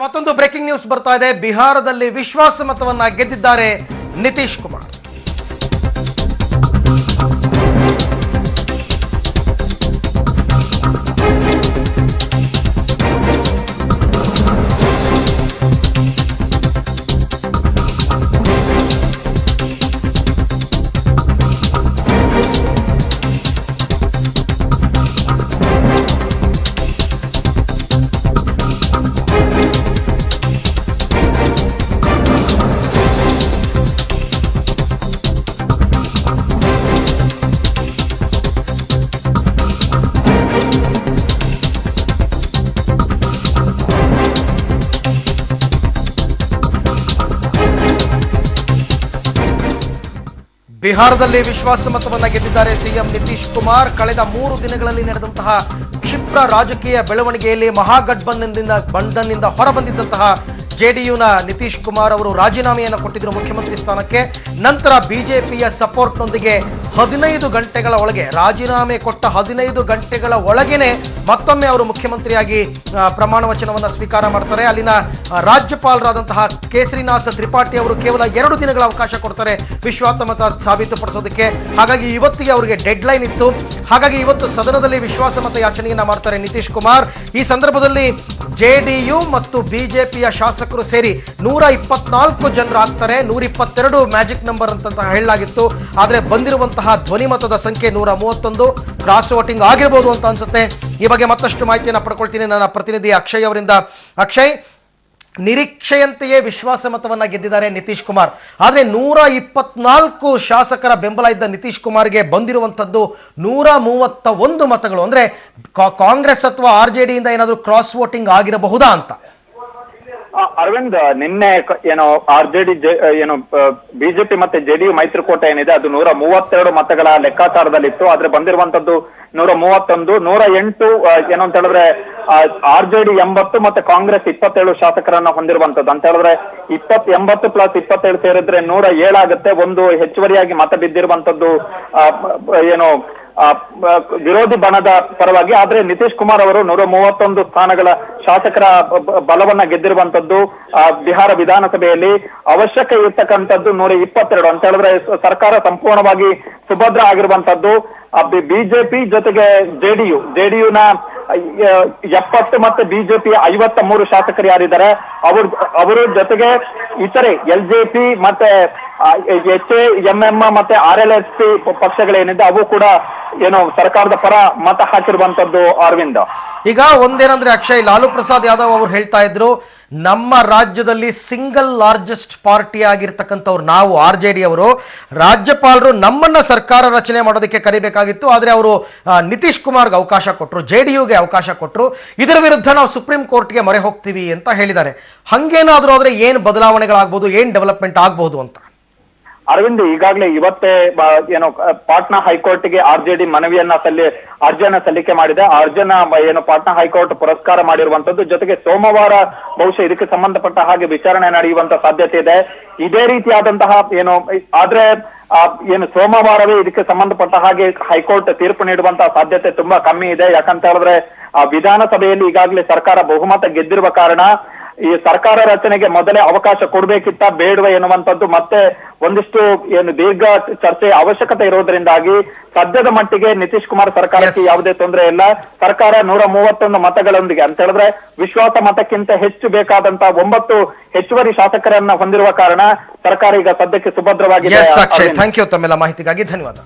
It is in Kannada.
ಮತ್ತೊಂದು ಬ್ರೇಕಿಂಗ್ ನ್ಯೂಸ್ ಬರ್ತಾ ಇದೆ. ಬಿಹಾರದಲ್ಲಿ ವಿಶ್ವಾಸ ಮತವನ್ನ ಗೆದ್ದಿದ್ದಾರೆ ನಿತೀಶ್ ಕುಮಾರ್. ಬಿಹಾರದಲ್ಲಿ ವಿಶ್ವಾಸ ಮತವನ್ನ ಗೆದ್ದಿದ್ದಾರೆ ಸಿಎಂ ನಿತೀಶ್ ಕುಮಾರ್. ಕಳೆದ 3 ದಿನಗಳಲ್ಲಿ ನಡೆದಂತಹ ಕ್ಷಿಪ್ರ ರಾಜಕೀಯ ಬೆಳವಣಿಗೆಯಲ್ಲಿ ಮಹಾಗಠಬಂಧನ್ನಿಂದ ಹೊರಬಂದಿದ್ದಂತಹ ಜೆಡಿಯುನ ನಿತೀಶ್ ಕುಮಾರ್ ಅವರು ರಾಜೀನಾಮೆಯನ್ನು ಕೊಟ್ಟಿದ್ದರು ಮುಖ್ಯಮಂತ್ರಿ ಸ್ಥಾನಕ್ಕೆ. ನಂತರ ಬಿಜೆಪಿಯ ಸಪೋರ್ಟ್ನೊಂದಿಗೆ 15 ಗಂಟೆಗಳ ಒಳಗೆ ರಾಜೀನಾಮೆ ಕೊಟ್ಟ 15 ಗಂಟೆಗಳ ಒಳಗೇನೆ ಮತ್ತೊಮ್ಮೆ ಅವರು ಮುಖ್ಯಮಂತ್ರಿಯಾಗಿ ಪ್ರಮಾಣ ವಚನವನ್ನು ಸ್ವೀಕಾರ ಮಾಡ್ತಾರೆ. ಅಲ್ಲಿನ ರಾಜ್ಯಪಾಲರಾದಂತಹ ಕೇಸರಿನಾಥ್ ತ್ರಿಪಾಠಿ ಅವರು ಕೇವಲ 2 ದಿನಗಳ ಅವಕಾಶ ಕೊಡ್ತಾರೆ ವಿಶ್ವಾಸ ಮತ ಸಾಬೀತುಪಡಿಸೋದಕ್ಕೆ. ಹಾಗಾಗಿ ಇವತ್ತಿಗೆ ಅವರಿಗೆ ಡೆಡ್ ಲೈನ್ ಇತ್ತು. ಹಾಗಾಗಿ ಇವತ್ತು ಸದನದಲ್ಲಿ ವಿಶ್ವಾಸ ಮತ ಯಾಚನೆಯನ್ನ ಮಾಡ್ತಾರೆ ನಿತೀಶ್ ಕುಮಾರ್. ಈ ಸಂದರ್ಭದಲ್ಲಿ ಜೆಡಿಯು ಮತ್ತು ಬಿಜೆಪಿಯ ಶಾಸಕರು ಸೇರಿ 124 ಜನರಾಗ್ತಾರೆ. 122 ಮ್ಯಾಜಿಕ್ ನಂಬರ್ ಅಂತ ಹೇಳಲಾಗಿತ್ತು. ಆದರೆ ಬಂದಿರುವಂತಹ ಧ್ವನಿ ಮತದ ಸಂಖ್ಯೆ 131. ಕ್ರಾಸ್ ವೋಟಿಂಗ್ ಆಗಿರಬಹುದು ಅಂತ ಅನ್ಸುತ್ತೆ. ಈ ಬಗ್ಗೆ ಮತ್ತಷ್ಟು ಮಾಹಿತಿಯನ್ನು ಪಡ್ಕೊಳ್ತೀನಿ ನನ್ನ ಪ್ರತಿನಿಧಿ ಅಕ್ಷಯ್ ಅವರಿಂದ. ಅಕ್ಷಯ್, ನಿರೀಕ್ಷೆಯಂತೆಯೇ ವಿಶ್ವಾಸ ಮತವನ್ನ ಗೆದ್ದಿದ್ದಾರೆ ನಿತೀಶ್ ಕುಮಾರ್. ಆದರೆ 124 ಶಾಸಕರ ಬೆಂಬಲ ಇದ್ದ ನಿತೀಶ್ ಕುಮಾರ್ಗೆ ಬಂದಿರುವಂತದ್ದು 131 ಮತಗಳು. ಅಂದ್ರೆ ಕಾಂಗ್ರೆಸ್ ಅಥವಾ RJD ಇಂದ ಏನಾದರೂ ಕ್ರಾಸ್ ವೋಟಿಂಗ್ ಆಗಿರಬಹುದಾ ಅಂತ? ಅರವಿಂದ್, ನಿನ್ನೆ ಏನೋ RJD ಬಿಜೆಪಿ ಮತ್ತೆ JDU ಮೈತ್ರಿಕೂಟ ಏನಿದೆ ಅದು 132 ಮತಗಳ ಲೆಕ್ಕಾಚಾರದಲ್ಲಿತ್ತು. ಆದ್ರೆ ಬಂದಿರುವಂತದ್ದು 131. 108 ಏನು ಅಂತ ಹೇಳಿದ್ರೆ RJD 80 ಮತ್ತೆ ಕಾಂಗ್ರೆಸ್ 27 ಶಾಸಕರನ್ನ ಹೊಂದಿರುವಂತದ್ದು. ಅಂತ ಹೇಳಿದ್ರೆ 80 ಪ್ಲಸ್ 27 ಸೇರಿದ್ರೆ 107 ಆಗುತ್ತೆ. ಒಂದು ಹೆಚ್ಚುವರಿಯಾಗಿ ಮತ ಬಿದ್ದಿರುವಂತದ್ದು ಏನು ವಿರೋಧಿ ಬಣದ ಪರವಾಗಿ. ಆದ್ರೆ ನಿತೀಶ್ ಕುಮಾರ್ ಅವರು 131 ಸ್ಥಾನಗಳ ಶಾಸಕರ ಬಲವನ್ನ ಗೆದ್ದಿರುವಂತದ್ದು. ಬಿಹಾರ ವಿಧಾನಸಭೆಯಲ್ಲಿ ಅವಶ್ಯಕ ಇರ್ತಕ್ಕಂಥದ್ದು 122. ಅಂತ ಹೇಳಿದ್ರೆ ಸರ್ಕಾರ ಸಂಪೂರ್ಣವಾಗಿ ಸುಭದ್ರ ಆಗಿರುವಂತದ್ದು. ಬಿಜೆಪಿ ಜೊತೆಗೆ ಜೆಡಿಯುನ 70 ಮತ್ತೆ ಬಿಜೆಪಿ 53 ಶಾಸಕರು ಯಾರಿದ್ದಾರೆ ಅವರು ಜೊತೆಗೆ ಇತರೆ LJP ಮತ್ತೆ HAMM ಮತ್ತೆ RLSP ಪಕ್ಷಗಳೇನಿದೆ ಅವು ಕೂಡ ಏನು ಸರ್ಕಾರದ ಪರ ಮತ ಹಾಕಿರುವಂತದ್ದು. ಅರವಿಂದ್, ಈಗ ಒಂದೇನಂದ್ರೆ ಅಕ್ಷಯ್, ಲಾಲು ಪ್ರಸಾದ್ ಯಾದವ್ ಅವರು ಹೇಳ್ತಾ ಇದ್ರು, ನಮ್ಮ ರಾಜ್ಯದಲ್ಲಿ ಸಿಂಗಲ್ ಲಾರ್ಜೆಸ್ಟ್ ಪಾರ್ಟಿ ಆಗಿರ್ತಕ್ಕಂಥವ್ರು ನಾವು RJD ಅವರು, ರಾಜ್ಯಪಾಲರು ನಮ್ಮನ್ನ ಸರ್ಕಾರ ರಚನೆ ಮಾಡೋದಕ್ಕೆ ಕರಿಬೇಕಾಗಿತ್ತು. ಆದ್ರೆ ಅವರು ನಿತೀಶ್ ಕುಮಾರ್ಗೆ ಅವಕಾಶ ಕೊಟ್ಟರು, JDUಗೆ ಅವಕಾಶ ಕೊಟ್ಟರು. ಇದರ ವಿರುದ್ಧ ನಾವು ಸುಪ್ರೀಂ ಕೋರ್ಟ್ಗೆ ಮೊರೆ ಹೋಗ್ತೀವಿ ಅಂತ ಹೇಳಿದ್ದಾರೆ. ಹಂಗೇನಾದ್ರೂ ಆದ್ರೆ ಏನ್ ಬದಲಾವಣೆಗಳಾಗ್ಬೋದು, ಏನ್ ಡೆವಲಪ್ಮೆಂಟ್ ಆಗ್ಬಹುದು ಅಂತ? ಅರವಿಂದ್, ಈಗಾಗಲೇ ಇವತ್ತೇ ಏನು ಪಾಟ್ನಾ ಹೈಕೋರ್ಟ್ಗೆ RJD ಅರ್ಜಿಯನ್ನ ಸಲ್ಲಿಕೆ ಮಾಡಿದೆ. ಅರ್ಜಿಯನ್ನ ಏನು ಪಾಟ್ನಾ ಹೈಕೋರ್ಟ್ ಪುರಸ್ಕಾರ ಮಾಡಿರುವಂತದ್ದು. ಜೊತೆಗೆ ಸೋಮವಾರ ಬಹುಶಃ ಇದಕ್ಕೆ ಸಂಬಂಧಪಟ್ಟ ಹಾಗೆ ವಿಚಾರಣೆ ನಡೆಯುವಂತ ಸಾಧ್ಯತೆ ಇದೆ. ಇದೇ ರೀತಿಯಾದಂತಹ ಆದ್ರೆ ಏನು ಸೋಮವಾರವೇ ಇದಕ್ಕೆ ಸಂಬಂಧಪಟ್ಟ ಹಾಗೆ ಹೈಕೋರ್ಟ್ ತೀರ್ಪು ನೀಡುವಂತಹ ಸಾಧ್ಯತೆ ತುಂಬಾ ಕಮ್ಮಿ ಇದೆ. ಯಾಕಂತ ಹೇಳಿದ್ರೆ ವಿಧಾನಸಭೆಯಲ್ಲಿ ಈಗಾಗಲೇ ಸರ್ಕಾರ ಬಹುಮತ ಗೆದ್ದಿರುವ ಕಾರಣ ಈ ಸರ್ಕಾರ ರಚನೆಗೆ ಮೊದಲೇ ಅವಕಾಶ ಕೊಡ್ಬೇಕಿತ್ತ ಬೇಡವ ಎನ್ನುವಂಥದ್ದು ಮತ್ತೆ ಒಂದಿಷ್ಟು ಏನು ದೀರ್ಘ ಚರ್ಚೆ ಅವಶ್ಯಕತೆ ಇರೋದ್ರಿಂದಾಗಿ ಸದ್ಯದ ಮಟ್ಟಿಗೆ ನಿತೀಶ್ ಕುಮಾರ್ ಸರ್ಕಾರಕ್ಕೆ ಯಾವುದೇ ತೊಂದರೆ ಇಲ್ಲ. ಸರ್ಕಾರ 131 ಮತಗಳೊಂದಿಗೆ ಅಂತ ಹೇಳಿದ್ರೆ ವಿಶ್ವಾಸ ಮತಕ್ಕಿಂತ ಹೆಚ್ಚು ಬೇಕಾದಂತಹ 9 ಹೆಚ್ಚುವರಿ ಶಾಸಕರನ್ನ ಹೊಂದಿರುವ ಕಾರಣ ಸರ್ಕಾರ ಈಗ ಸದ್ಯಕ್ಕೆ ಸುಭದ್ರವಾಗಿದೆ. ಥ್ಯಾಂಕ್ ಯು, ತಮ್ಮೆಲ್ಲ ಮಾಹಿತಿಗಾಗಿ ಧನ್ಯವಾದ.